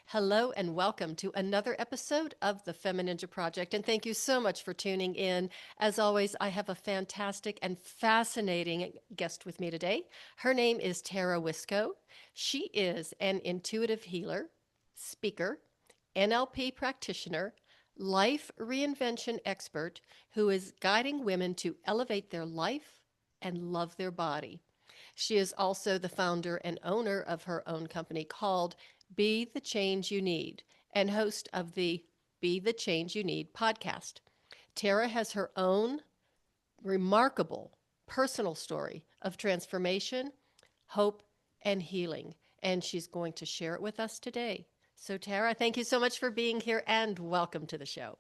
Hello and welcome to another episode of the FemiNinja Project. And thank you so much for tuning in. As always, I have a fantastic and fascinating guest with me today. Her name is Tara Wiskow. She is an intuitive healer, speaker, NLP practitioner, life reinvention expert who is guiding women to elevate their life and love their body. She is also the founder and owner of her own company called Be the Change You Need and host of the Be the Change You Need podcast. Tara has her own remarkable personal story of transformation, hope, and healing, and she's going to share it with us today. So, Tara, thank you so much for being here and welcome to the show.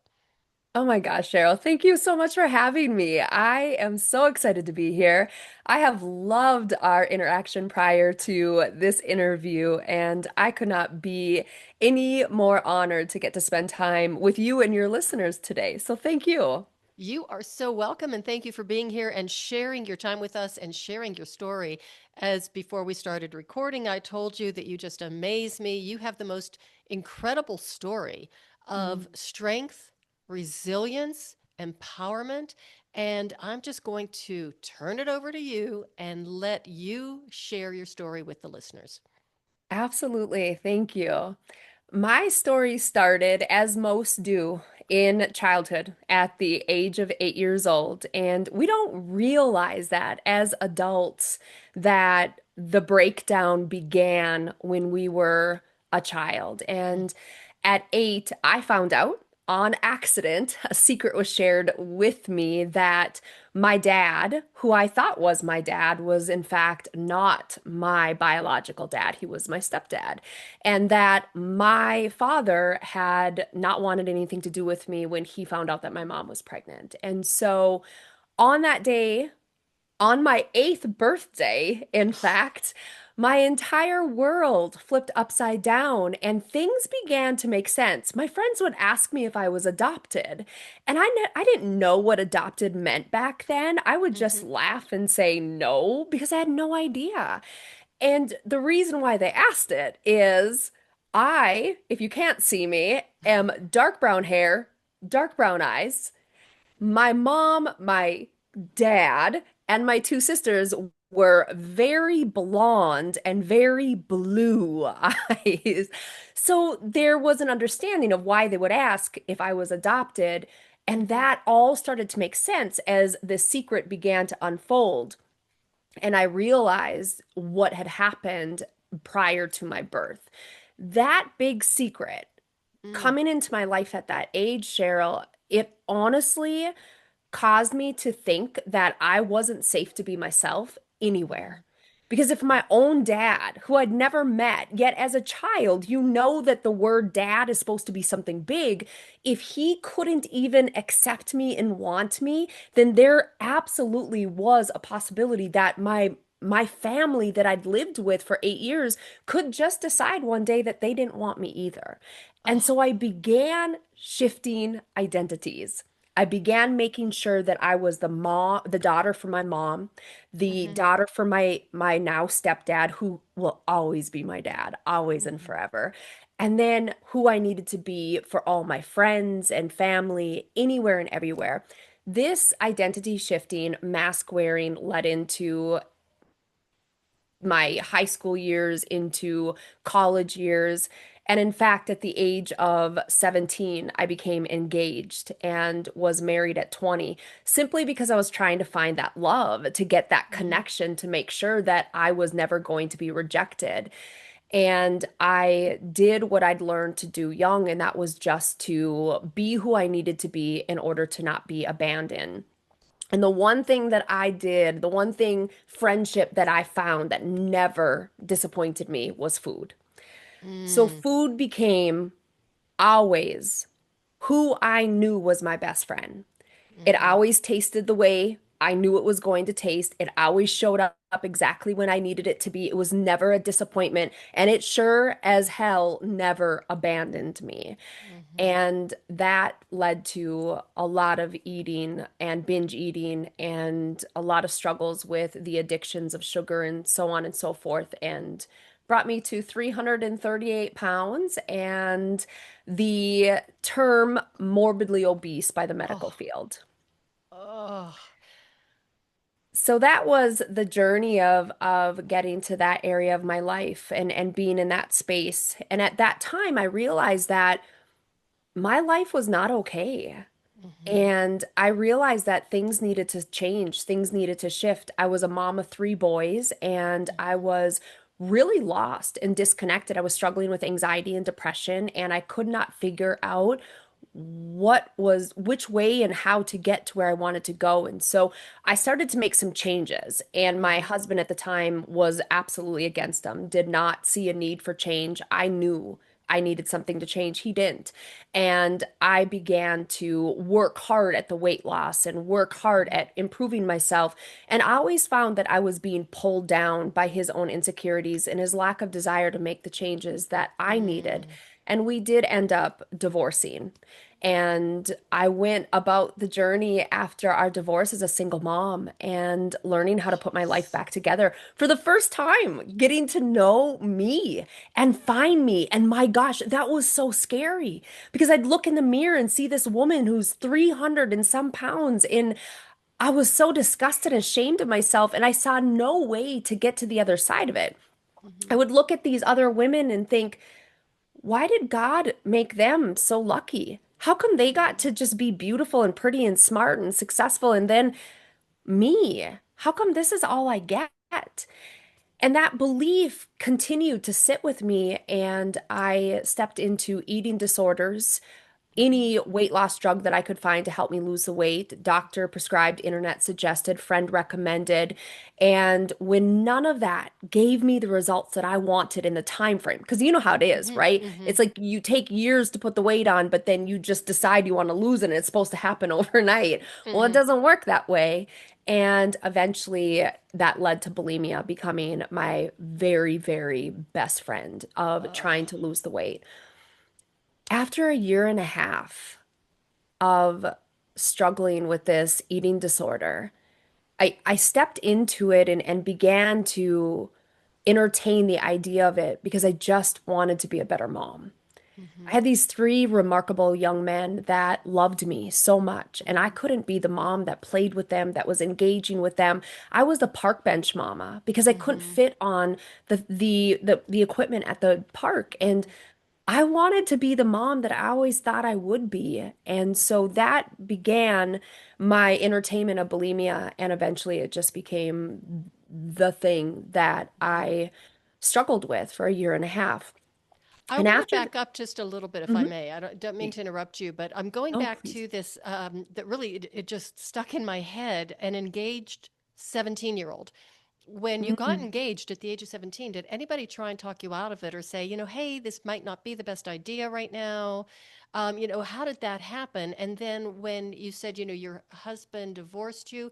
Oh my gosh, Cheryl, thank you so much for having me. I am so excited to be here. I have loved our interaction prior to this interview, and I could not be any more honored to get to spend time with you and your listeners today. So thank you. You are so welcome, and thank you for being here and sharing your time with us and sharing your story. As before we started recording, I told you that you just amaze me. You have the most incredible story of Mm. strength, resilience, empowerment. And I'm just going to turn it over to you and let you share your story with the listeners. Absolutely. Thank you. My story started, as most do, in childhood at the age of 8 years old. And we don't realize that as adults that the breakdown began when we were a child. And at 8, I found out on accident, a secret was shared with me that my dad, who I thought was my dad, was in fact not my biological dad. He was my stepdad. And that my father had not wanted anything to do with me when he found out that my mom was pregnant. And so on that day, on my eighth birthday, in fact, my entire world flipped upside down and things began to make sense. My friends would ask me if I was adopted, and I didn't know what adopted meant back then. I would just Mm-hmm. laugh and say no because I had no idea. And the reason why they asked it is I, if you can't see me, am dark brown hair, dark brown eyes. My mom, my dad, and my two sisters were very blonde and very blue eyes. So there was an understanding of why they would ask if I was adopted. And Mm-hmm. that all started to make sense as the secret began to unfold. And I realized what had happened prior to my birth. That big secret Mm. coming into my life at that age, Cheryl, it honestly caused me to think that I wasn't safe to be myself Mm-hmm. anywhere. Because if my own dad, who I'd never met, yet as a child, you know that the word dad is supposed to be something big, if he couldn't even accept me and want me, then there absolutely was a possibility that my family that I'd lived with for 8 years could just decide one day that they didn't want me either. And Oh. so I began shifting identities. I began making sure that I was the mom, the daughter for my mom, the Mm-hmm. daughter for my now stepdad, who will always be my dad, always and Mm-hmm. forever. And then who I needed to be for all my friends and family, anywhere and everywhere. This identity shifting, mask wearing led into my high school years into college years. And in fact, at the age of 17, I became engaged and was married at 20, simply because I was trying to find that love, to get that Mm-hmm. connection, to make sure that I was never going to be rejected. And I did what I'd learned to do young, and that was just to be who I needed to be in order to not be abandoned. And the one thing that I did, the one thing friendship that I found that never disappointed me was food. So Mm. food became always who I knew was my best friend. It Mm-hmm. always tasted the way I knew it was going to taste. It always showed up exactly when I needed it to be. It was never a disappointment, and it sure as hell never abandoned me. Mm-hmm. And that led to a lot of eating and binge eating and a lot of struggles with the addictions of sugar and so on and so forth. And brought me to 338 pounds and the term morbidly obese by the medical Oh, field. oh. So that was the journey of getting to that area of my life and being in that space. And at that time, I realized that my life was not okay. Hmm. And I realized that things needed to change, things needed to shift. I was a mom of three boys, and I was really lost and disconnected. I was struggling with anxiety and depression, and I could not figure out which way and how to get to where I wanted to go. And so I started to make some changes. And my Hmm. husband at the time was absolutely against them, did not see a need for change. I knew I needed something to change. He didn't. And I began to work hard at the weight loss and work hard at improving myself. And I always found that I was being pulled down by his own insecurities and his lack of desire to make the changes that I needed. Hmm. And we did end up divorcing. And I went about the journey after our divorce as a single mom and learning how to put my life Yes. back together for the first time, getting to know me and find me. And my gosh, that was so scary because I'd look in the mirror and see this woman who's 300 and some pounds. And I was so disgusted and ashamed of myself. And I saw no way to get to the other side of it. I Hmm. would look at these other women and think, why did God make them so lucky? How come they got to just be beautiful and pretty and smart and successful and then me? How come this is all I get? And that belief continued to sit with me, and I stepped into eating disorders, any weight loss drug that I could find to help me lose the weight, doctor prescribed, internet suggested, friend recommended. And when none of that gave me the results that I wanted in the time frame, because you know how it is, Hmm. right? Hmm. It's like you take years to put the weight on, but then you just decide you want to lose it and it's supposed to happen overnight. Well, it Hmm. doesn't work that way. And eventually that led to bulimia becoming my very, very best friend of trying Oh. to lose the weight. After a year and a half of struggling with this eating disorder, I stepped into it and began to entertain the idea of it because I just wanted to be a better mom. I Hmm. had these three remarkable young men that loved me so much, and I Hmm. couldn't be the mom that played with them, that was engaging with them. I was the park bench mama because I couldn't Hmm. fit on the equipment at the park. And Hmm. I wanted to be the mom that I always thought I would be. And so that began my entertainment of bulimia. And eventually it just became the thing that Hmm. I struggled with for a year and a half. I And want to after, back up just a little bit, if I Mhm. may. I don't mean to interrupt you, but I'm going Oh, back please. to this that really it just stuck in my head. An engaged 17-year-old. When you got Mm. engaged at the age of 17, did anybody try and talk you out of it or say, hey, this might not be the best idea right now? How did that happen? And then when you said, your husband divorced you,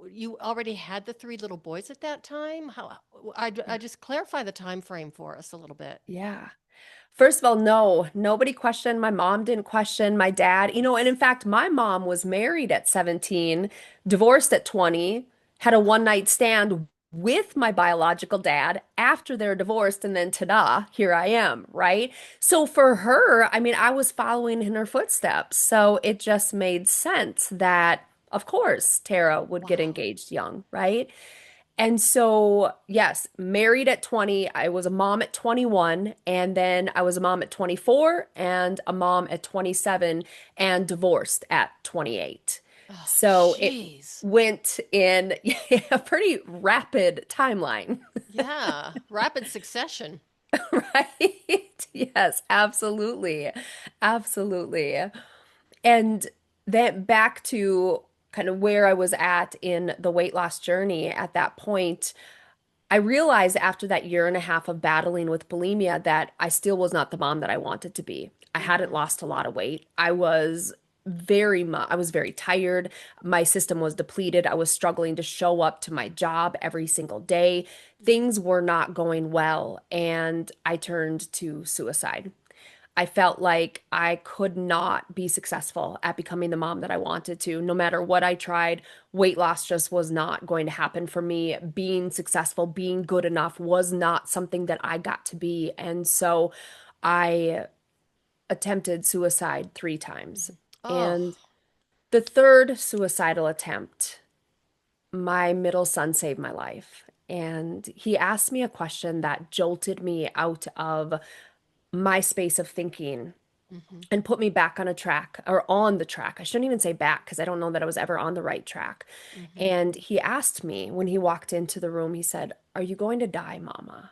you already had the three little boys at that time? I just clarify the time frame for us a little bit. Yeah. First of all, no, nobody questioned. My mom didn't question my dad. And in fact, my mom was married at 17, divorced at 20, had a one night stand with my biological dad after they're divorced, and then ta-da, here I am, right? So for her, I mean, I was following in her footsteps. So it just made sense that, of course, Tara would get Wow. engaged young, right? And so, yes, married at 20, I was a mom at 21, and then I was a mom at 24 and a mom at 27 and divorced at 28. Oh, So it jeez. went in a pretty rapid timeline, Yeah. Rapid succession. right? Yes, absolutely. Absolutely. And then back to kind of where I was at in the weight loss journey at that point. I realized after that year and a half of battling with bulimia that I still was not the mom that I wanted to be. I hadn't Hmm. lost a lot of weight. I was very tired. My system was depleted. I was struggling to show up to my job every single day. Things were not going well, and I turned to suicide. I felt like I could not be successful at becoming the mom that I wanted to. No matter what I tried, weight loss just was not going to happen for me. Being successful, being good enough was not something that I got to be. And so I attempted suicide 3 times. Oh, And the third suicidal attempt, my middle son saved my life. And he asked me a question that jolted me out of my space of thinking hmm and put me back on a track or on the track. I shouldn't even say back because I don't know that I was ever on the right track. hmm And he asked me when he walked into the room, he said, "Are you going to die, Mama?"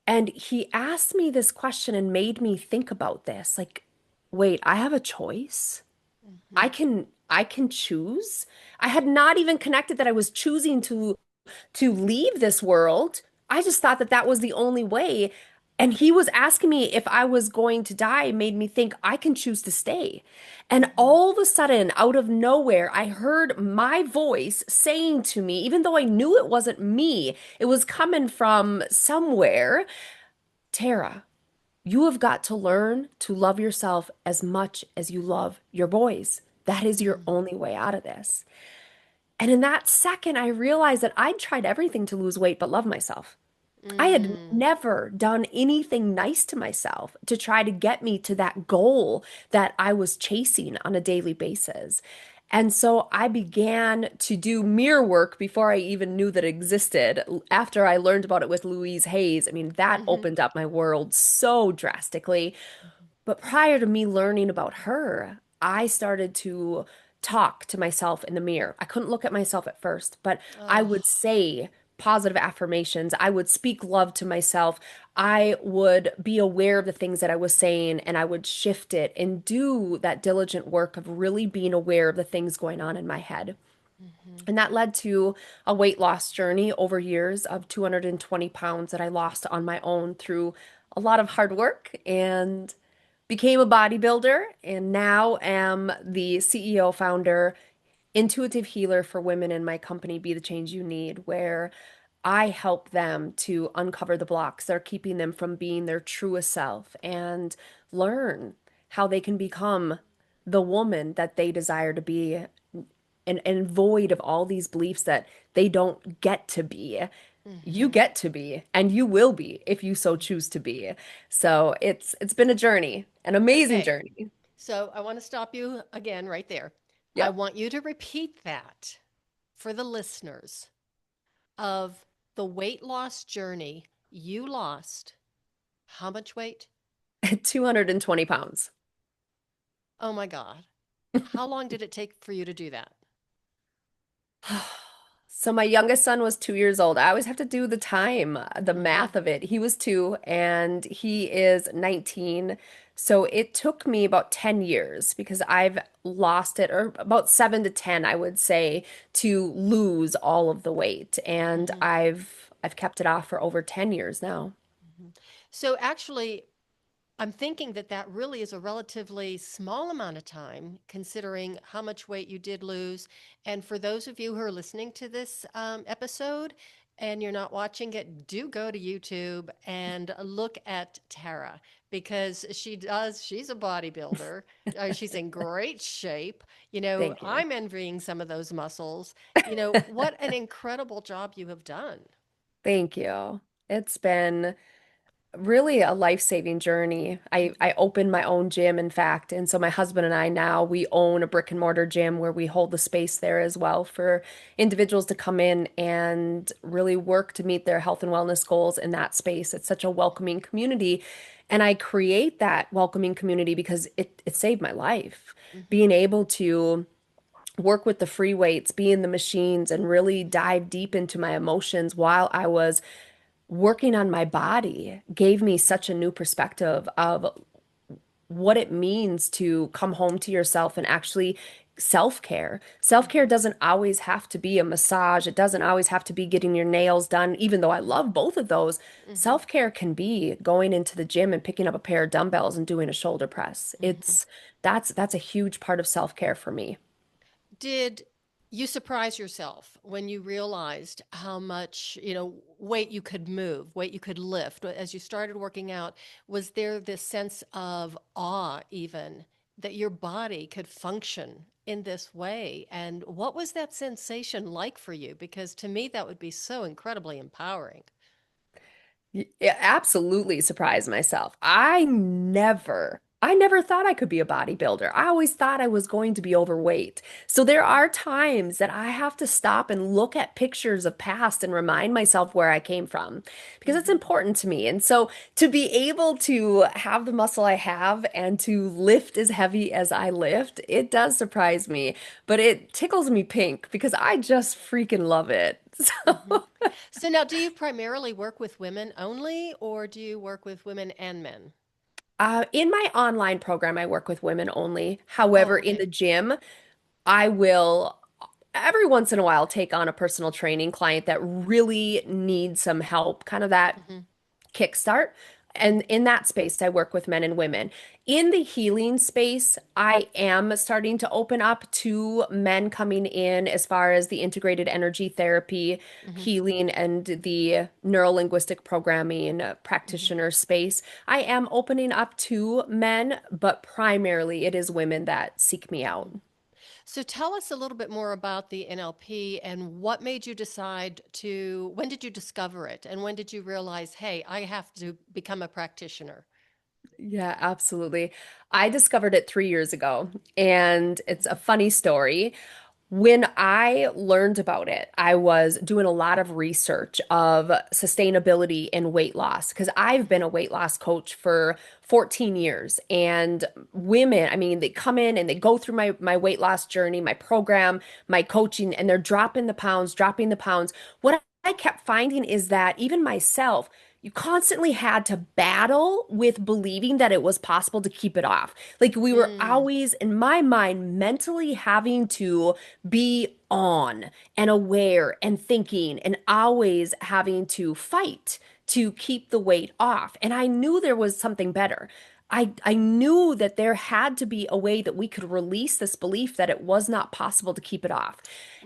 And he asked me this question and made me think about this. Like, wait, I have a choice. hmm I can choose. I had not even connected that I was choosing to leave this world. I just thought that that was the only way. And he was asking me if I was going to die, made me think I can choose to stay. And hmm all of a sudden, out of nowhere, I heard my voice saying to me, even though I knew it wasn't me, it was coming from somewhere, Tara, you have got to learn to love yourself as much as you love your boys. That is your hmm only way out of this. And in that second, I realized that I'd tried everything to lose weight but love myself. I had Mm. never done anything nice to myself to try to get me to that goal that I was chasing on a daily basis. And so I began to do mirror work before I even knew that it existed. After I learned about it with Louise Hayes, I mean, that hmm opened up my world so drastically. But prior to me learning about her, I started to talk to myself in the mirror. I couldn't look at myself at first, but I Oh. would say positive affirmations. I would speak love to myself. I would be aware of the things that I was saying and I would shift it and do that diligent work of really being aware of the things going on in my head. hmm And that led to a weight loss journey over years of 220 pounds that I lost on my own through a lot of hard work and became a bodybuilder and now am the CEO founder, intuitive healer for women in my company, Be the Change You Need, where I help them to uncover the blocks that are keeping them from being their truest self and learn how they can become the woman that they desire to be and void of all these beliefs that they don't get to be. You hmm get to be, and you will be if you so choose to be. So it's been a journey, an amazing Okay. journey. So I want to stop you again right there. I Yep. want you to repeat that for the listeners of the weight loss journey. You lost how much weight? 220 pounds. Oh my God. How long did it take for you to do that? So my youngest son was 2 years old. I always have to do the time, the hmm math of it. He was 2 and he is 19. So it took me about 10 years because I've lost it, or about 7 to 10, I would say, to lose all of the weight. And hmm I've kept it off for over 10 years now. hmm So actually, I'm thinking that that really is a relatively small amount of time, considering how much weight you did lose. And for those of you who are listening to this episode and you're not watching it, do go to YouTube and look at Tara because she's a bodybuilder. She's in great shape. Thank you. I'm envying some of those muscles. What an incredible job you have done. Thank you. It's been really a life-saving journey. I opened my own gym, in fact, and so my husband and I now we own a brick and mortar gym where we hold the space there as well for individuals to come in and really work to meet their health and wellness goals in that space. It's such a welcoming community, and I create that welcoming community because it saved my life. hmm Being able to work with the free weights, be in the machines, and really dive deep into my emotions while I was working on my body gave me such a new perspective of what it means to come home to yourself and actually self-care. Self-care hmm doesn't always have to be a massage. It doesn't always have to be getting your nails done, even though I love both of those. hmm Self-care can be going into the gym and picking up a pair of dumbbells and doing a shoulder press. hmm That's a huge part of self-care for me. Did you surprised yourself when you realized how much, weight you could move, weight you could lift. As you started working out, was there this sense of awe even that your body could function in this way? And what was that sensation like for you? Because to me, that would be so incredibly empowering. It absolutely surprised myself. I never thought I could be a bodybuilder. I always thought I was going to be overweight. So there are times that I have to stop and look at pictures of past and remind myself where I came from because it's Hmm. important to me. And so to be able to have the muscle I have and to lift as heavy as I lift, it does surprise me, but it tickles me pink because I just freaking love it. Hmm. So So now, do you primarily work with women only, or do you work with women and men? In my online program, I work with women only. However, Oh, in the okay. gym, I will every once in a while take on a personal training client that really needs some help, kind of that Hmm. kickstart. And in that space, I work with men and women. In the healing space, I am starting to open up to men coming in as far as the integrated energy therapy, Hmm. healing, and the neuro-linguistic programming Hmm. practitioner space. I am opening up to men, but primarily it is women that seek me out. So tell us a little bit more about the NLP and what made you decide to, when did you discover it? And when did you realize, hey, I have to become a practitioner? Yeah, absolutely. I discovered it 3 years ago, and it's a funny story. When I learned about it, I was doing a lot of research of sustainability and weight loss because I've been Hmm. a weight loss coach for 14 years. And women, I mean, they come in and they go through my weight loss journey, my program, my coaching, and they're dropping the pounds, dropping the pounds. What I kept finding is that even myself, you constantly had to battle with believing that it was possible to keep it off. Like we were Mm. always, in my mind, mentally having to be on and aware and thinking and always having to fight to keep the weight off. And I knew there was something better. I knew that there had to be a way that we could release this belief that it was not possible to keep it off.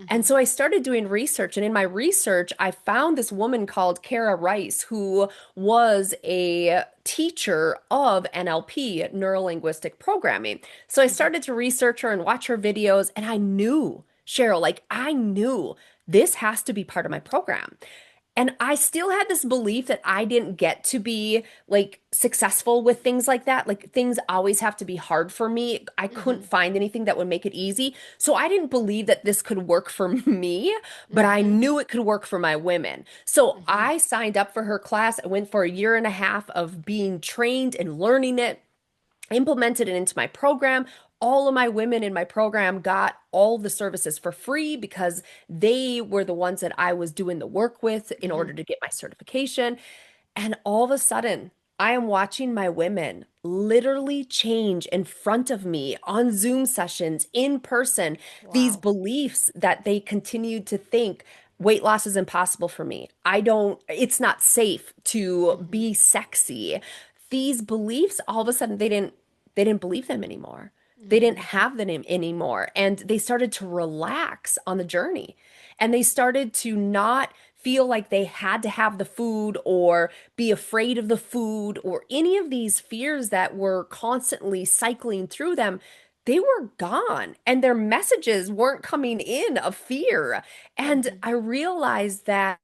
And Hmm. so I started doing research. And in my research, I found this woman called Kara Rice, who was a teacher of NLP, neuro linguistic programming. So I Hmm. started to research her and watch her videos, and I knew, Cheryl, like I knew this has to be part of my program. And I still had this belief that I didn't get to be like successful with things like that. Like things always have to be hard for me. I couldn't Hmm. find anything that would make it easy. So I didn't believe that this could work for me, but I Hmm. knew it could work for my women. So Hmm. I signed up for her class. I went for a year and a half of being trained and learning it, implemented it into my program. All of my women in my program got all the services for free because they were the ones that I was doing the work with in Hmm. order to get my certification. And all of a sudden, I am watching my women literally change in front of me on Zoom sessions, in person, these Wow. beliefs that they continued to think weight loss is impossible for me. I don't, it's not safe to Hmm. be sexy. These beliefs, all of a sudden, they didn't believe them anymore. They didn't Hmm. have them anymore. And they started to relax on the journey. And they started to not feel like they had to have the food or be afraid of the food or any of these fears that were constantly cycling through them. They were gone and their messages weren't coming in of fear. And Hmm. I realized that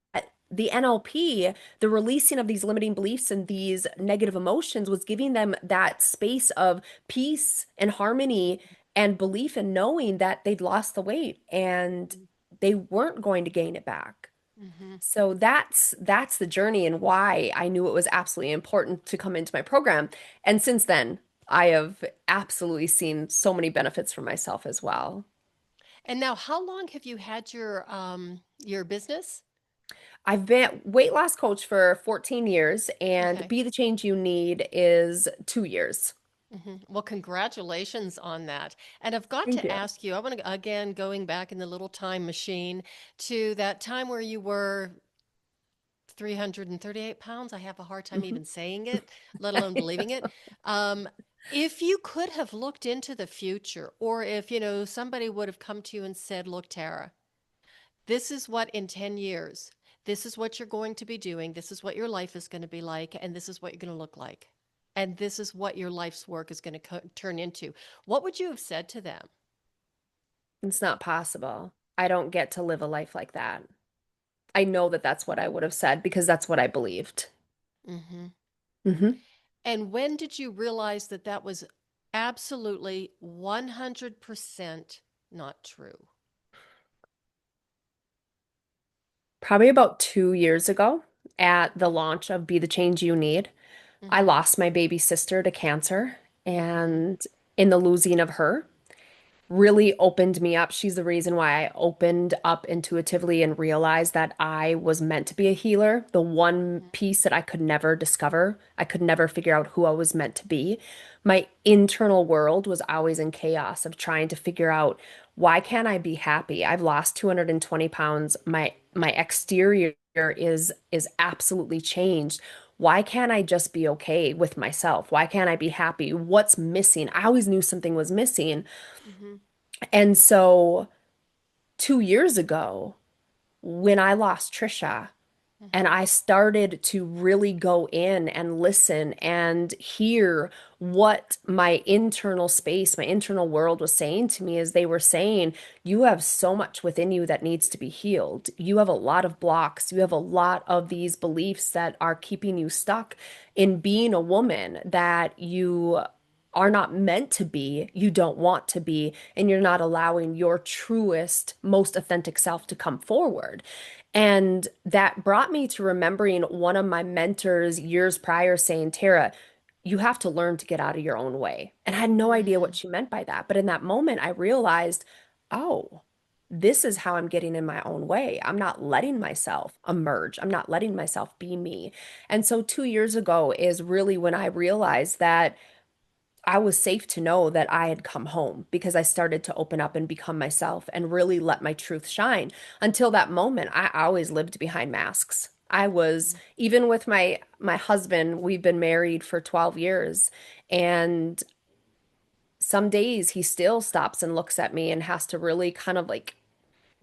the NLP, the releasing of these limiting beliefs and these negative emotions was giving them that space of peace and harmony and belief in knowing that they'd lost the weight and they weren't going to gain it back. Hmm. So that's the journey and why I knew it was absolutely important to come into my program. And since then, I have absolutely seen so many benefits for myself as well. And now, how long have you had your business? I've been weight loss coach for 14 years and Okay. Be the Change You Need is 2 years. Well, congratulations on that. And I've got Thank to you. ask you, I want to, again, going back in the little time machine to that time where you were 338 pounds. I have a hard time Mhm. even saying it, let alone believing it. Um, If you could have looked into the future, or if, somebody would have come to you and said, look, Tara, this is what in 10 years, this is what you're going to be doing, this is what your life is going to be like, and this is what you're going to look like. And this is what your life's work is going to turn into. What would you have said to them? It's not possible. I don't get to live a life like that. I know that that's what I would have said because that's what I believed. Hmm. Hmm. And when did you realize that that was absolutely 100% not true? Probably about 2 years ago at the launch of Be the Change You Need, I Hmm. lost my baby sister to cancer. Hmm. And in the losing of her, really opened me up. She's the reason why I opened up intuitively and realized that I was meant to be a healer. The one piece that I could never discover, I could never figure out who I was meant to be. My internal world was always in chaos of trying to figure out why can't I be happy? I've lost 220 pounds. My exterior is absolutely changed. Why can't I just be okay with myself? Why can't I be happy? What's missing? I always knew something was missing. Hmm. And so 2 years ago, when I lost Trisha, and Hmm. I started to really go in and listen and hear what my internal space, my internal world was saying to me, as they were saying, you have so much within you that needs to be healed. You have a lot of blocks. You have a lot of these beliefs that are keeping you stuck in being a woman that you are not meant to be, you don't want to be, and you're not allowing your truest, most authentic self to come forward. And that brought me to remembering one of my mentors years prior saying, Tara, you have to learn to get out of your own way. And I had no idea what Hmm. she meant by that. But in that moment, I realized, oh, this is how I'm getting in my own way. I'm not letting myself emerge. I'm not letting myself be me. And so 2 years ago is really when I realized that I was safe to know that I had come home because I started to open up and become myself and really let my truth shine. Until that moment, I always lived behind masks. I was, even with my husband, we've been married for 12 years, and some days he still stops and looks at me and has to really kind of like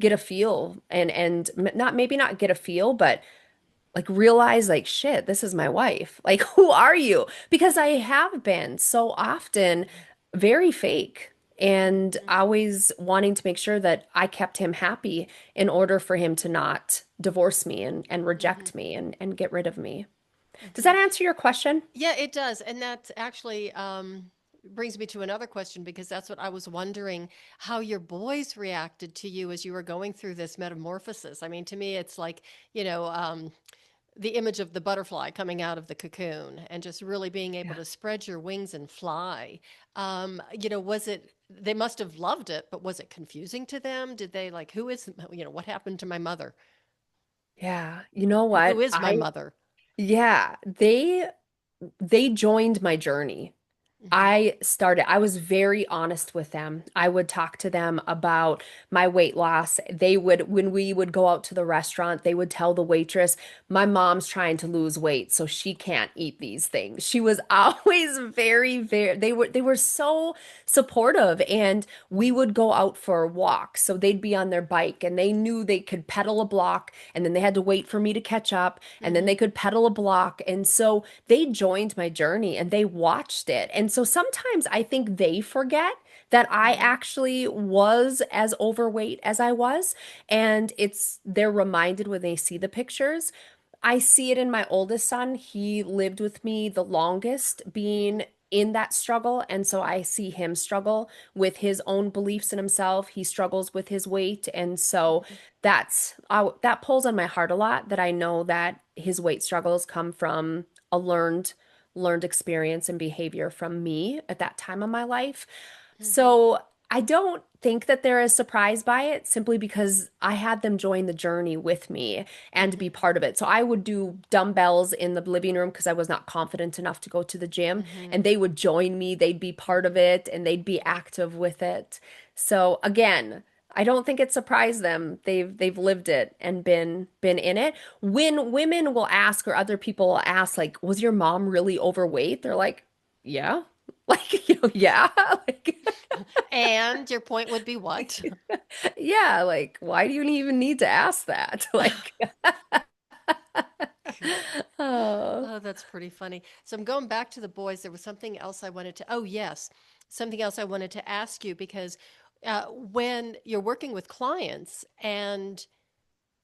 get a feel and not, maybe not get a feel, but like realize like shit, this is my wife. Like who are you? Because I have been so often very fake and Hmm. always wanting to make sure that I kept him happy in order for him to not divorce me and Hmm. reject me and get rid of me. Does Hmm. that answer your question? Yeah, it does. And that actually brings me to another question because that's what I was wondering how your boys reacted to you as you were going through this metamorphosis. I mean, to me, it's like, you know, the image of the butterfly coming out of the cocoon and just really being able Yeah. to spread your wings and fly. Was it, they must have loved it, but was it confusing to them? Did they like, who is, what happened to my mother? Yeah. You know Who what? is my mother? Yeah, they joined my journey. Hmm. I was very honest with them. I would talk to them about my weight loss. When we would go out to the restaurant, they would tell the waitress, my mom's trying to lose weight, so she can't eat these things. She was always they were so supportive, and we would go out for a walk. So they'd be on their bike and they knew they could pedal a block and then they had to wait for me to catch up and then Hmm. they could pedal a block. And so they joined my journey and they watched it. And so sometimes I think they forget that I Hmm. actually was as overweight as I was. And they're reminded when they see the pictures. I see it in my oldest son. He lived with me the longest being in that struggle. And so I see him struggle with his own beliefs in himself. He struggles with his weight. And so that pulls on my heart a lot, that I know that his weight struggles come from a learned experience and behavior from me at that time of my life. Hmm. So I don't think that they're as surprised by it simply because I had them join the journey with me and be Hmm. part of it. So I would do dumbbells in the living room because I was not confident enough to go to the gym, and Hmm. they would join me. They'd be part of it and they'd be active with it. So again, I don't think it surprised them. They've lived it and been in it. When women will ask or other people will ask like, "Was your mom really overweight?" They're like, "Yeah." Like, yeah, like, And your point would be what? yeah, like, why do you even need to ask that? Like, oh, Oh, that's pretty funny. So I'm going back to the boys. There was something else I wanted to, oh, yes, something else I wanted to ask you because when you're working with clients and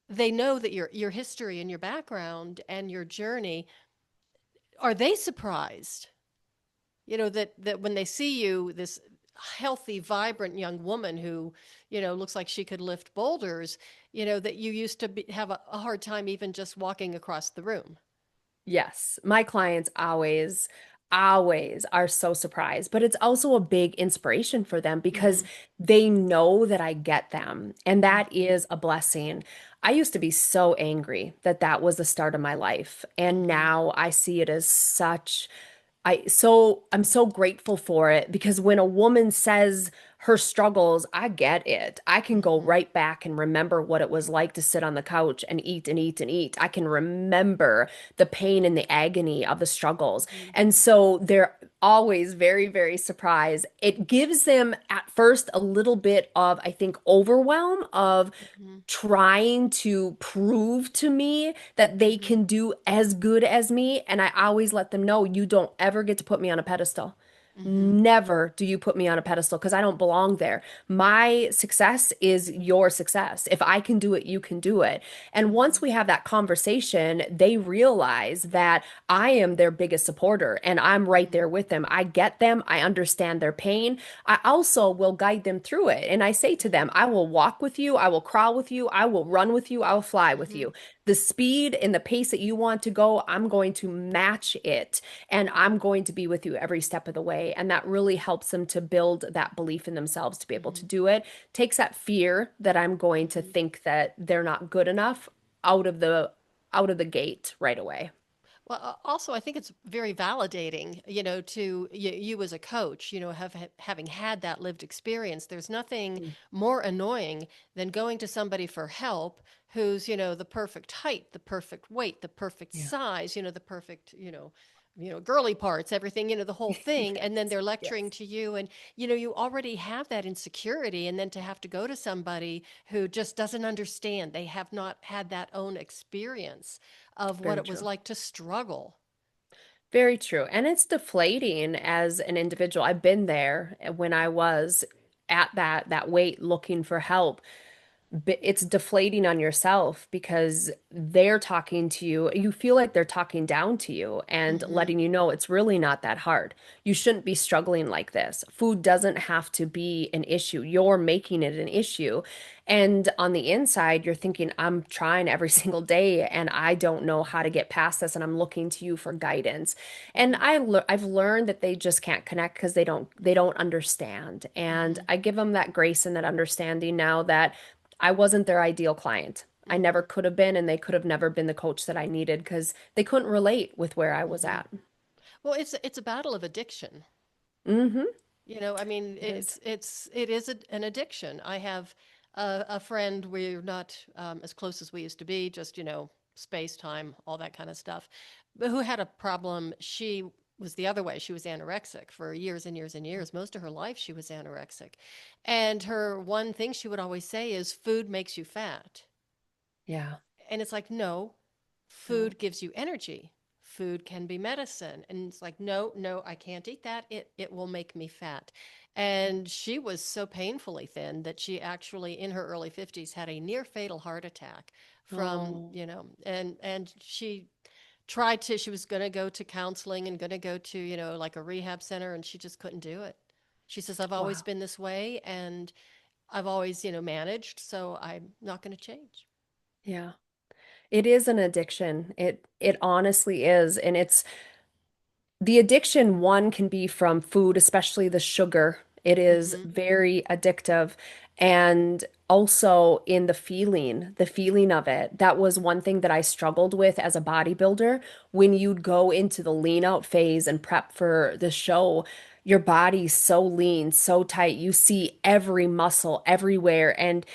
they know that your history and your background and your journey, are they surprised? That when they see you, this healthy, vibrant young woman who, looks like she could lift boulders, that you used to have a hard time even just walking across the room. yes, my clients always are so surprised, but it's also a big inspiration for them because Mm-hmm. they know that I get them, and that Mm-hmm. is a blessing. I used to be so angry that that was the start of my life, and Mm-hmm. now I see it as such I'm so grateful for it because when a woman says her struggles, I get it. I can go Mm-hmm. right back and remember what it was like to sit on the couch and eat and eat and eat. I can remember the pain and the agony of the struggles. Mm-hmm. And so they're always very, very surprised. It gives them at first a little bit of, I think, overwhelm of Mm-hmm. trying to prove to me that they Mm-hmm. can do as good as me. And I always let them know you don't ever get to put me on a pedestal. Mm-hmm. Never do you put me on a pedestal because I don't belong there. My success is your success. If I can do it, you can do it. And Mm-hmm. once we have that conversation, they realize that I am their biggest supporter and I'm right Mm-hmm. there with them. I get them. I understand their pain. I also will guide them through it. And I say to them, I will walk with you. I will crawl with you. I will run with you. I will fly with Mm-hmm. you. The speed and the pace that you want to go, I'm going to match it. And I'm going to be with you every step of the way. And that really helps them to build that belief in themselves to be able Mm-hmm. to do it. Takes that fear that I'm going to Mm-hmm. think that they're not good enough out of the gate right away. Well, also, I think it's very validating, to you as a coach, having had that lived experience. There's nothing more annoying than going to somebody for help who's, the perfect height, the perfect weight, the perfect Yeah. size, the perfect, girly parts, everything, the whole thing. And then Yes. they're lecturing Yes. to you, and, you already have that insecurity. And then to have to go to somebody who just doesn't understand, they have not had that own experience of what Very it was true. like to struggle. Very true. And it's deflating as an individual. I've been there when I was at that weight looking for help. It's deflating on yourself because they're talking to you. You feel like they're talking down to you and Hmm. letting you know it's really not that hard. You shouldn't be struggling like this. Food doesn't have to be an issue. You're making it an issue. And on the inside, you're thinking, I'm trying every single day and I don't know how to get past this and I'm looking to you for guidance. And Hmm. I've learned that they just can't connect because they don't understand. And Hmm. I give them that grace and that understanding now that I wasn't their ideal client. I never Hmm. could have been, and they could have never been the coach that I needed because they couldn't relate with where I was Hmm. at. Well, it's a battle of addiction. Mm-hmm. I mean, It is. it is an addiction. I have a friend. We're not as close as we used to be. Just space, time, all that kind of stuff. But who had a problem? She was the other way. She was anorexic for years and years and years. Most of her life, she was anorexic, and her one thing she would always say is, "Food makes you fat." Yeah. And it's like, no, No. food gives you energy. Food can be medicine. And it's like, no, no, I can't eat that. It will make me fat. And she was so painfully thin that she actually, in her early 50s, had a near fatal heart attack from, Oh, and she was going to go to counseling and going to go to, like a rehab center, and she just couldn't do it. She says, I've always wow. been this way and I've always, managed, so I'm not going to change. Yeah. It is an addiction. It honestly is. And it's the addiction one can be from food, especially the sugar. It is Mm-hmm. very addictive. And also in the feeling of it. That was one thing that I struggled with as a bodybuilder. When you'd go into the lean out phase and prep for the show, your body's so lean, so tight. You see every muscle everywhere. And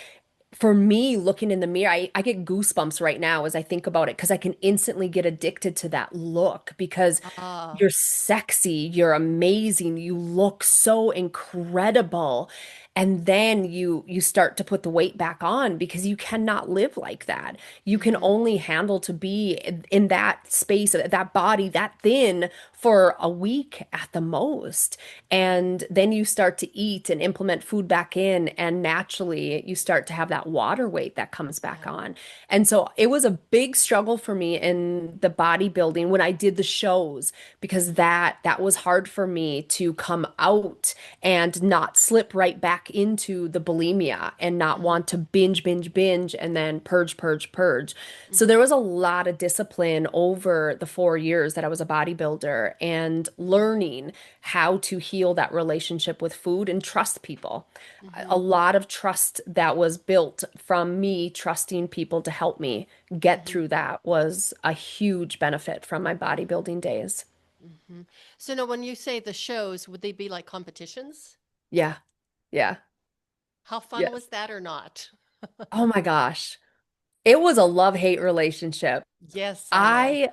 for me, looking in the mirror, I get goosebumps right now as I think about it because I can instantly get addicted to that look because Ah, you're sexy, you're amazing, you look so incredible. And then you start to put the weight back on because you cannot live like that. You can hmm only handle to be in that space, that body, that thin for a week at the most. And then you start to eat and implement food back in, and naturally you start to have that water weight that comes back yeah. on. And so it was a big struggle for me in the bodybuilding when I did the shows because hmm that was hard for me to come out and not slip right back into the bulimia and not hmm want to binge and then purge, purge, purge. So hmm there was a lot of discipline over the 4 years that I was a bodybuilder and learning how to heal that relationship with food and trust people. hmm A lot of trust that was built from me trusting people to help me get hmm through that was a huge benefit from my bodybuilding days. hmm So now, when you say the shows, would they be like competitions? Yeah. Yeah. How fun Yes. was that or not? Oh my gosh. It was a love-hate relationship. Yes, I know. I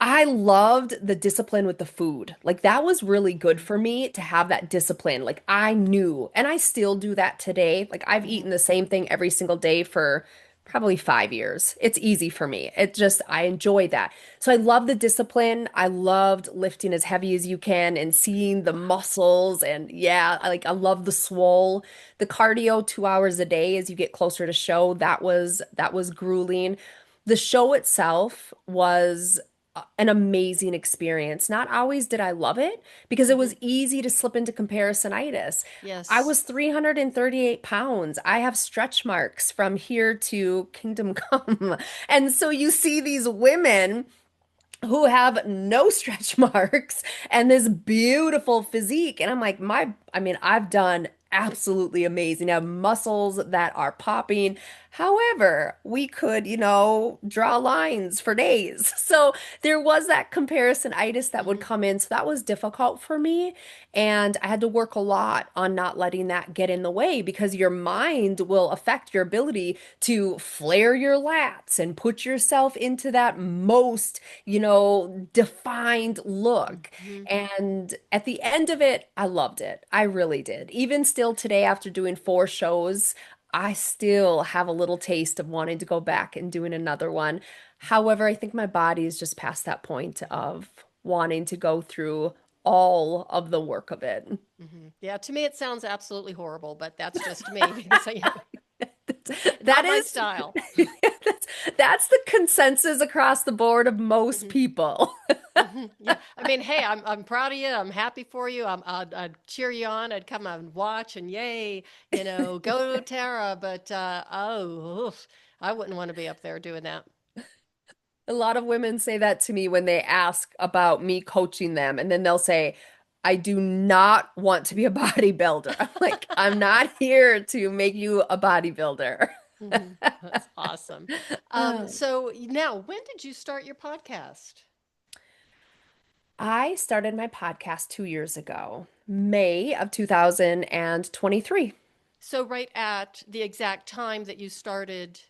I loved the discipline with the food. Like that was really good for me to have that discipline. Like I knew, and I still do that today. Like I've hmm eaten the same thing every single day for probably 5 years. It's easy for me. It just, I enjoy that. So I love the discipline. I loved lifting as heavy as you can and seeing the muscles. And yeah, I love the swole. The cardio 2 hours a day as you get closer to show, that was grueling. The show itself was an amazing experience. Not always did I love it because it hmm was easy to slip into comparisonitis. I Yes. was 338 pounds. I have stretch marks from here to Kingdom Come. And so you see these women who have no stretch marks and this beautiful physique. And I'm like, I mean, I've done absolutely amazing. I have muscles that are popping. However, we could, draw lines for days. So there was that comparisonitis that would hmm come in. So that was difficult for me. And I had to work a lot on not letting that get in the way because your mind will affect your ability to flare your lats and put yourself into that most defined look. hmm And at the end of it, I loved it. I really did. Even still today, after doing 4 shows, I still have a little taste of wanting to go back and doing another one. However, I think my body is just past that point of wanting to go through all of the work of it. Yeah, to me it sounds absolutely horrible, but that's just me because That not my is style. that's the consensus across the board of most people. Yeah, I mean, hey, I'm proud of you. I'm happy for you. I'd cheer you on. I'd come and watch and yay, go Tara. But oof, I wouldn't want to be up there doing that. A lot of women say that to me when they ask about me coaching them, and then they'll say, I do not want to be a bodybuilder. I'm like, I'm not here to make you a bodybuilder. That's awesome. Uh, So now, when did you start your podcast? I started my podcast 2 years ago, May of 2023. So right at the exact time that you started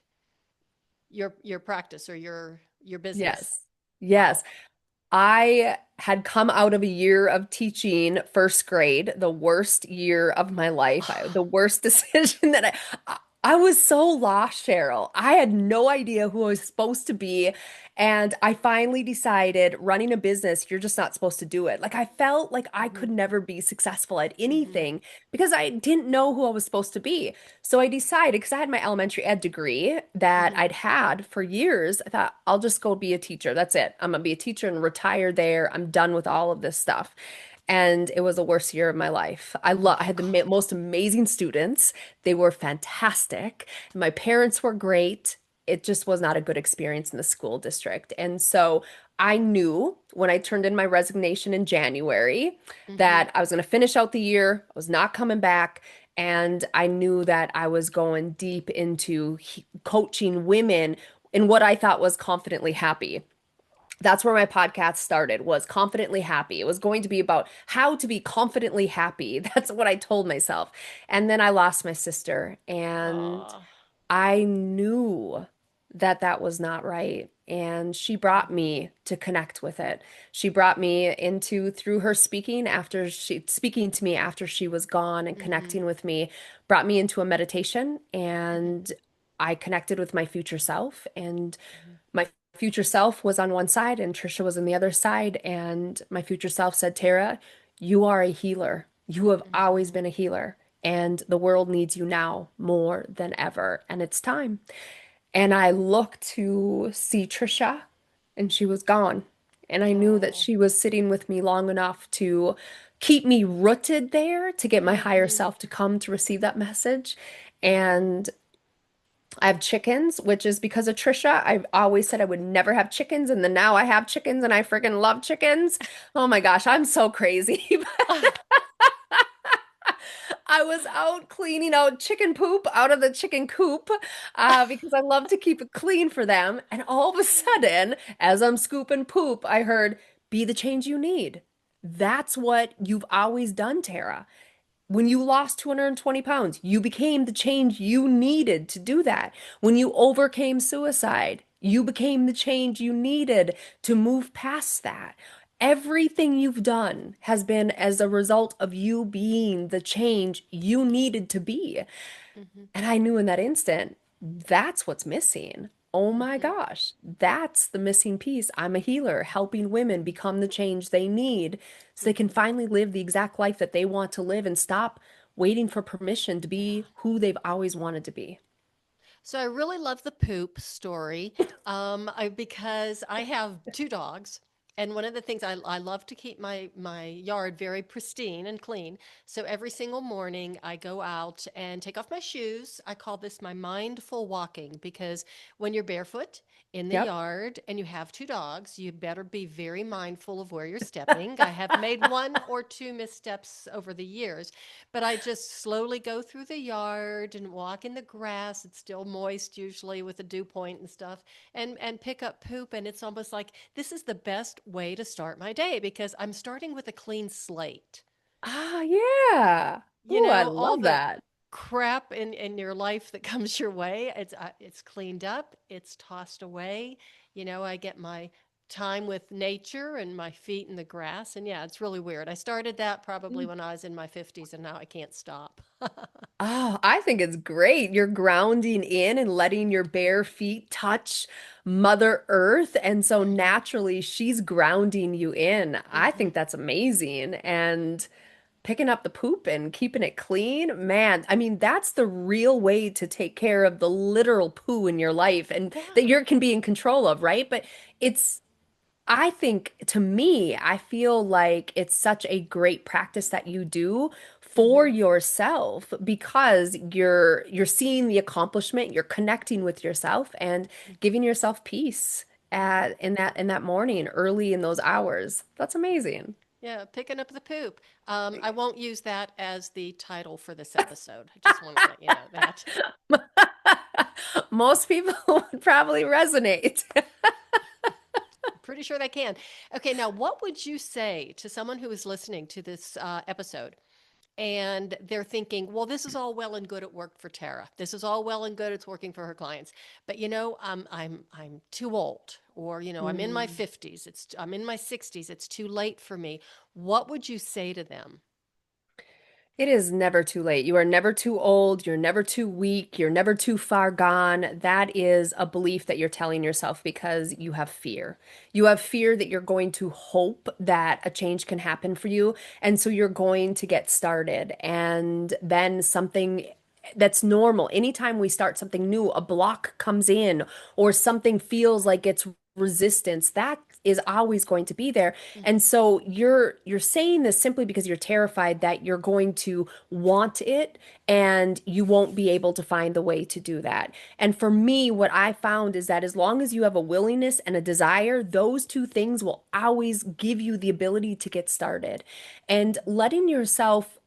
your practice or your business. Yes. Wow. Yes. I had come out of a year of teaching first grade, the worst year of my life. The worst decision that I was so lost, Cheryl. I had no idea who I was supposed to be. And I finally decided running a business, you're just not supposed to do it. Like I felt like I hmm could never be successful at hmm anything because I didn't know who I was supposed to be. So I decided, because I had my elementary ed degree that hmm I'd had for years, I thought I'll just go be a teacher. That's it. I'm gonna be a teacher and retire there. I'm done with all of this stuff. And it was the worst year of my life. I had the most amazing students. They were fantastic. My parents were great. It just was not a good experience in the school district. And so I knew when I turned in my resignation in January hmm that I was going to finish out the year. I was not coming back. And I knew that I was going deep into coaching women in what I thought was confidently happy. That's where my podcast started, was confidently happy. It was going to be about how to be confidently happy. That's what I told myself. And then I lost my sister, and Oh. I knew that that was not right. And she brought me to connect with it. She brought me into, through her speaking after she speaking to me after she was gone and Mm-hmm. connecting with me, brought me into a meditation, Mm-hmm. and I connected with my future self. And Mm-hmm. my future self was on one side and Trisha was on the other side. And my future self said, Tara, you are a healer. You have always Mm-hmm. been a healer. And the world needs you now more than ever. And it's time. And I looked to see Trisha, and she was gone. And I knew that Oh. she was sitting with me long enough to keep me rooted there to get my higher Mm-hmm. self to come to receive that message. And I have chickens, which is because of Trisha. I've always said I would never have chickens, and then now I have chickens, and I freaking love chickens. Oh my gosh, I'm so crazy. I was out cleaning out chicken poop out of the chicken coop because I love to keep it clean for them. And all of a sudden, as I'm scooping poop, I heard, be the change you need. That's what you've always done, Tara. When you lost 220 pounds, you became the change you needed to do that. When you overcame suicide, you became the change you needed to move past that. Everything you've done has been as a result of you being the change you needed to be. Mm-hmm. And I knew in that instant, that's what's missing. Oh my Mm-hmm. gosh, that's the missing piece. I'm a healer, helping women become the change they need so they can Mm-hmm. finally live the exact life that they want to live and stop waiting for permission to be who they've always wanted to be. So I really love the poop story, because I have two dogs, and one of the things I love to keep my yard very pristine and clean. So every single morning I go out and take off my shoes. I call this my mindful walking because when you're barefoot in the Yep. yard and you have two dogs, you better be very mindful of where you're stepping. I have made one or two missteps over the years, but I just slowly go through the yard and walk in the grass. It's still moist usually with the dew point and stuff, and pick up poop. And it's almost like this is the best way to start my day because I'm starting with a clean slate. Ah, yeah. You Oh, I know, all love the that. crap in your life that comes your way, it's cleaned up, it's tossed away. You know, I get my time with nature and my feet in the grass. And yeah, it's really weird. I started that probably when I was in my 50s and now I can't stop. Oh, I think it's great. You're grounding in and letting your bare feet touch Mother Earth. And so Mhm. naturally, she's grounding you in. I think Mhm. that's amazing. And picking up the poop and keeping it clean, man, I mean, that's the real way to take care of the literal poo in your life and that Yeah. you can be in control of, right? But it's I think to me, I feel like it's such a great practice that you do for Mhm. yourself because you're seeing the accomplishment, you're connecting with yourself and giving yourself peace Mhm. at in that morning, early in those hours. That's amazing. Yeah, picking up the poop. I won't use that as the title for this episode. I just want to let you know that. Most people would probably resonate. Pretty sure they can. Okay, now what would you say to someone who is listening to this episode and they're thinking, well, this is all well and good. It worked for Tara. This is all well and good. It's working for her clients. But you know, I'm too old, or you know, I'm in my Mm. 50s. I'm in my 60s. It's too late for me. What would you say to them? It is never too late. You are never too old. You're never too weak. You're never too far gone. That is a belief that you're telling yourself because you have fear. You have fear that you're going to hope that a change can happen for you. And so you're going to get started. And then something that's normal. Anytime we start something new, a block comes in or something feels like it's resistance. That is always going to be there. And Mhm. so you're saying this simply because you're terrified that you're going to want it and you won't be able to find the way to do that. And for me, what I found is that as long as you have a willingness and a desire, those two things will always give you the ability to get started. And letting yourself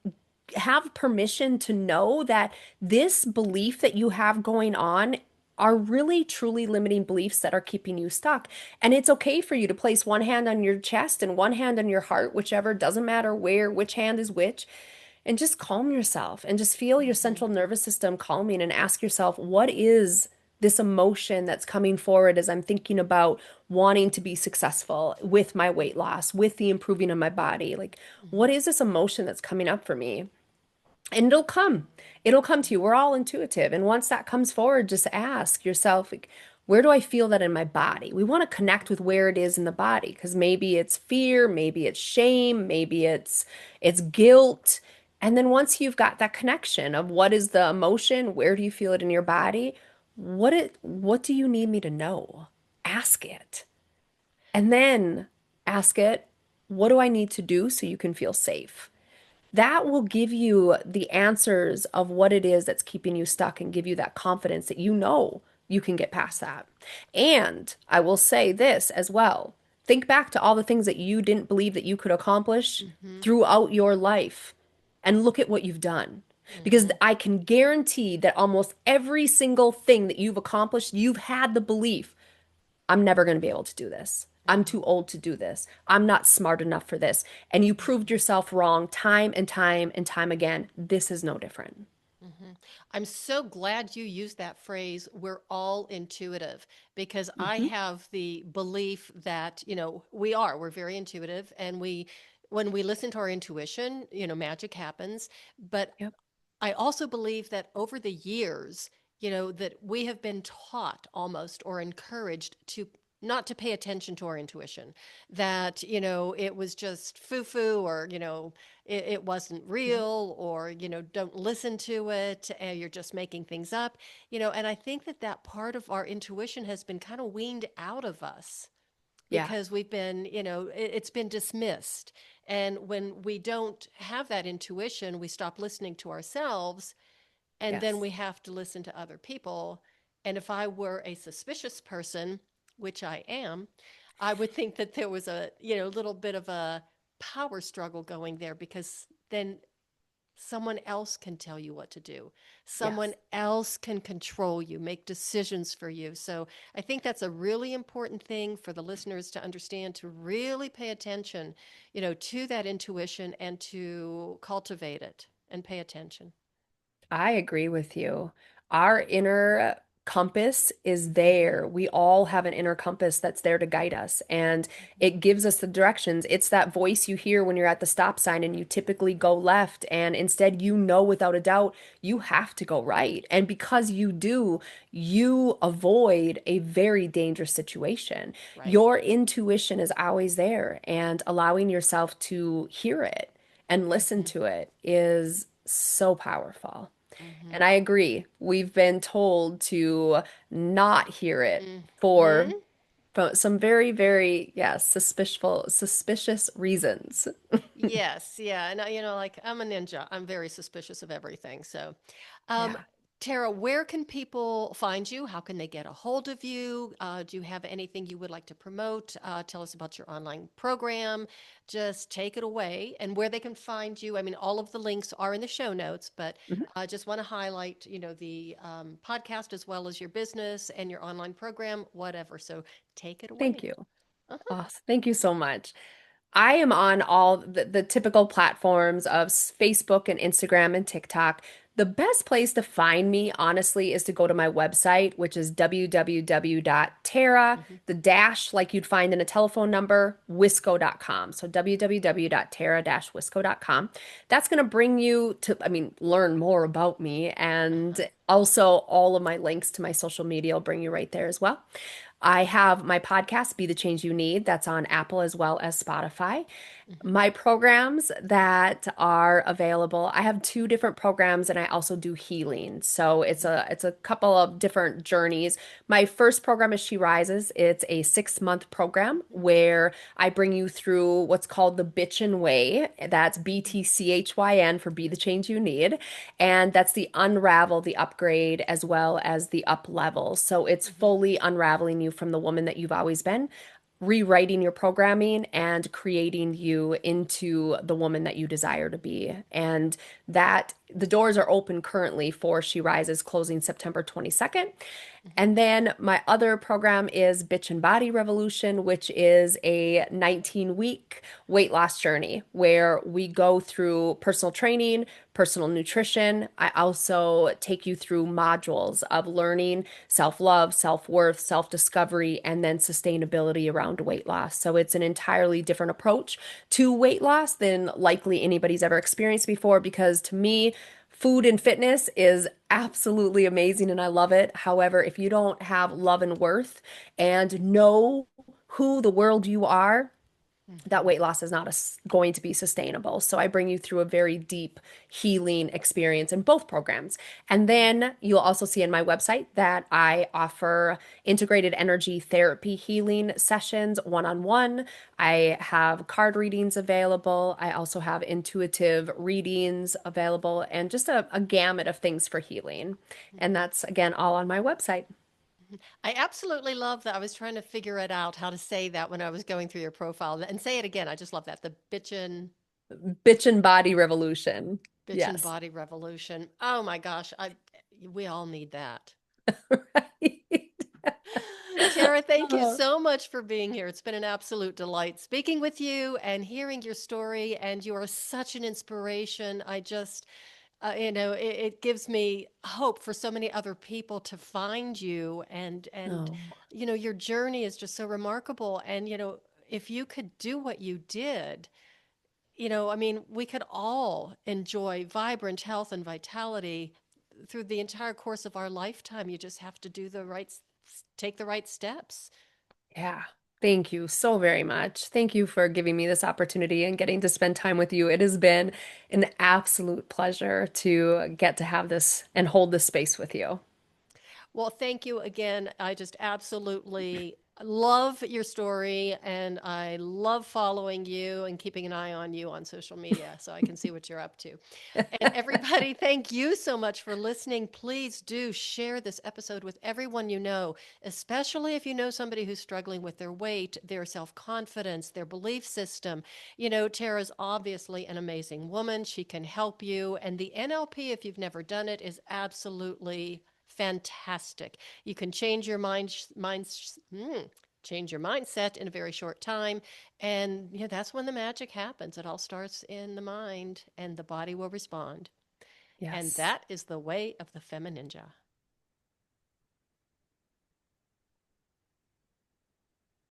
have permission to know that this belief that you have going on are really truly limiting beliefs that are keeping you stuck. And it's okay for you to place one hand on your chest and one hand on your heart, whichever, doesn't matter where, which hand is which, and just calm yourself and just feel your Mm-hmm. central nervous system calming and ask yourself, what is this emotion that's coming forward as I'm thinking about wanting to be successful with my weight loss, with the improving of my body? Like, what is this emotion that's coming up for me? And it'll come. It'll come to you. We're all intuitive. And once that comes forward, just ask yourself, like, where do I feel that in my body? We want to connect with where it is in the body because maybe it's fear, maybe it's shame, maybe it's guilt. And then once you've got that connection of what is the emotion, where do you feel it in your body? What do you need me to know? Ask it. And then ask it, what do I need to do so you can feel safe? That will give you the answers of what it is that's keeping you stuck and give you that confidence that you know you can get past that. And I will say this as well. Think back to all the things that you didn't believe that you could accomplish Mm-hmm. throughout your life and look at what you've done. Because Mm-hmm. I can guarantee that almost every single thing that you've accomplished, you've had the belief, I'm never going to be able to do this. I'm Mm-hmm. too old to do this. I'm not smart enough for this. And you proved yourself wrong time and time and time again. This is no different. Mm-hmm. I'm so glad you used that phrase, we're all intuitive, because I Hmm. have the belief that, we're very intuitive and when we listen to our intuition, magic happens. But Yep. I also believe that over the years, that we have been taught almost or encouraged to not to pay attention to our intuition, that, it was just foo foo or, it wasn't Yep. real or, don't listen to it and you're just making things up, and I think that that part of our intuition has been kind of weaned out of us Yeah. because we've been, it's been dismissed. And when we don't have that intuition, we stop listening to ourselves and then Yes. we have to listen to other people. And if I were a suspicious person, which I am, I would think that there was a, little bit of a power struggle going there because then someone else can tell you what to do. Someone Yes. else can control you, make decisions for you. So I think that's a really important thing for the listeners to understand, to really pay attention, to that intuition and to cultivate it and pay attention. I agree with you. Our inner compass is Hmm. there. We all have an inner compass that's there to guide us, and it gives us the directions. It's that voice you hear when you're at the stop sign and you typically go left, and instead, you know without a doubt you have to go right. And because you do, you avoid a very dangerous situation. Right. Your intuition is always there, and allowing yourself to hear it and listen Hmm. to it is so powerful. Hmm. And I agree. We've been told to not hear it Hmm. for some very, very, yes, suspicious reasons. Yes, yeah, and like I'm a ninja. I'm very suspicious of everything. So, um, Yeah. Tara, where can people find you? How can they get a hold of you? Do you have anything you would like to promote? Tell us about your online program. Just take it away and where they can find you. I mean, all of the links are in the show notes, but Mhm. I just want to highlight, the podcast as well as your business and your online program, whatever. So take it Thank away. you. Uh-huh. Awesome. Thank you so much. I am on all the typical platforms of Facebook and Instagram and TikTok. The best place to find me, honestly, is to go to my website, which is www.tara, Hmm. the dash like you'd find in a telephone number, Wiskow.com. So www.tara-wiskow.com. That's going to bring you to, I mean, learn more about me. Uh-huh. And also all of my links to my social media will bring you right there as well. I have my podcast, Be the Change You Need. That's on Apple as well as Spotify. Hmm. My programs that are available, I have two different programs and I also do healing. So it's a couple of different journeys. My first program is She Rises. It's a 6-month program where I bring you through what's called the Bitchin' Way. That's BTCHYN for Be the Change You Need. And that's the unravel, the upgrade, as well as the up level. So it's Hmm. fully unraveling you from the woman that you've always been, rewriting your programming and creating you into the woman that you desire to be. And that the doors are open currently for She Rises, closing September 22nd. Mhm. And then my other program is Bitch and Body Revolution, which is a 19-week weight loss journey where we go through personal training, personal nutrition. I also take you through modules of learning self-love, self-worth, self-discovery, and then sustainability around weight loss. So it's an entirely different approach to weight loss than likely anybody's ever experienced before because to me, food and fitness is absolutely amazing and I love it. However, if you don't have love and worth and know who the world you are, that Mhm. weight loss is not going to be sustainable. So I bring you through a very deep healing experience in both programs. And then you'll also see in my website that I offer integrated energy therapy healing sessions one-on-one. I have card readings available. I also have intuitive readings available and just a gamut of things for healing. And Mhm. that's again all on my website. I absolutely love that. I was trying to figure it out how to say that when I was going through your profile. And say it again. I just love that. The Bitch and Body Revolution. bitchin' Yes. body revolution. Oh my gosh, we all need that. Right. Tara, thank you Oh, so much for being here. It's been an absolute delight speaking with you and hearing your story. And you are such an inspiration. I just, it gives me hope for so many other people to find you. And oh, your journey is just so remarkable. And if you could do what you did, I mean, we could all enjoy vibrant health and vitality through the entire course of our lifetime. You just have to take the right steps. yeah. Thank you so very much. Thank you for giving me this opportunity and getting to spend time with you. It has been an absolute pleasure to get to have this and hold this space with you. Well, thank you again. I just absolutely love your story and I love following you and keeping an eye on you on social media so I can see what you're up to. And everybody, thank you so much for listening. Please do share this episode with everyone you know, especially if you know somebody who's struggling with their weight, their self confidence, their belief system. Tara's obviously an amazing woman. She can help you. And the NLP, if you've never done it, is absolutely fantastic. You can change your mindset in a very short time. And that's when the magic happens. It all starts in the mind and the body will respond. And Yes. that is the way of the FemiNinja.